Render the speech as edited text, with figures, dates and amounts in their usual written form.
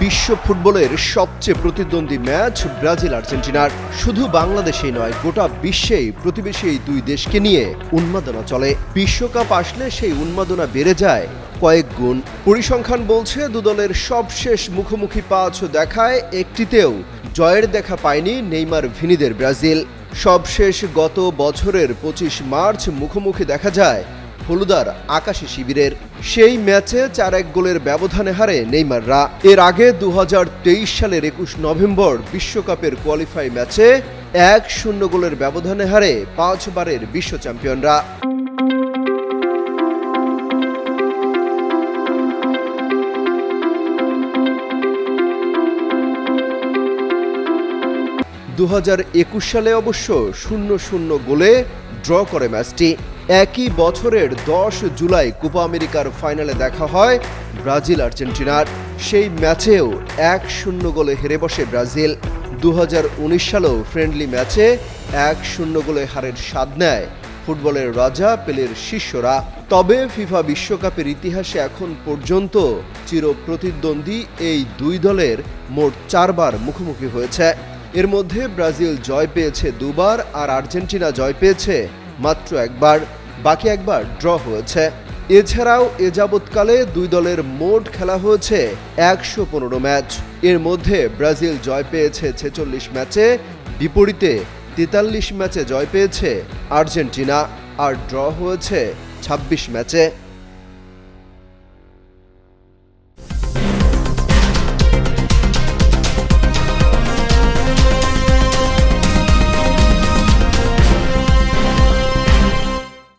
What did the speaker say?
বিশ্ব ফুটবলের সবচেয়ে প্রতিদ্বন্দ্বী ম্যাচ ব্রাজিল আর্জেন্টিনার। শুধু বাংলাদেশেই নয়, গোটা বিশ্বেই প্রতিবেশী এই দুই দেশকে নিয়ে উন্মাদনা চলে। বিশ্বকাপ আসলে সেই উন্মাদনা বেড়ে যায় কয়েক গুণ। পরিসংখ্যান বলছে দুদলের সবশেষ মুখোমুখি ৫ দেখায় একটিতেও জয়ের দেখা পায়নি নেইমার ভিনিদের ব্রাজিল। সবশেষ গত বছরের ২৫ মার্চ মুখোমুখি দেখা যায় হলুদার আকাশী শিবিরের। সেই ম্যাচে ৪-১ গোলের ব্যবধানে হারে নেইমাররা। এর আগে ২০২৩ সালের ২১ নভেম্বর বিশ্বকাপের কোয়ালিফাই ম্যাচে ১-০ গোলের ব্যবধানে হারে ৫ বারের বিশ্ব চ্যাম্পিয়নরা। সালে অবশ্য ০-০ গোলে ড্র করে ম্যাচটি। একই বছরের ১০ জুলাই কোপা আমেরিকার ফাইনালে দেখা হয় ব্রাজিল আর্জেন্টিনার। সেই ম্যাচেও ১-০ গোলে হেরে বসে ব্রাজিল। ২০১৯ সালেও ফ্রেন্ডলি ম্যাচে ১-০ গোলে হারের স্বাদ নেয় ফুটবলের রাজা পেলের শিষ্যরা। তবে ফিফা বিশ্বকাপের ইতিহাসে এখন পর্যন্ত চিরপ্রতিদ্বন্দ্বী এই দুই দলের মোট ৪ বার মুখোমুখি হয়েছে। এর মধ্যে ব্রাজিল জয় পেয়েছে ২ বার আর আর্জেন্টিনা জয় পেয়েছে মাত্র ১ বার, বাকি ১ বার ড্র হয়েছে। এছাড়াও এ যাবৎকালে দুই দলের মোট খেলা হয়েছে ১১৫ ম্যাচ। এর মধ্যে ব্রাজিল জয় পেয়েছে ৪৬ ম্যাচে, বিপরীতে ৪৩ ম্যাচে জয় পেয়েছে আর্জেন্টিনা, আর ড্র হয়েছে ২৬ ম্যাচে।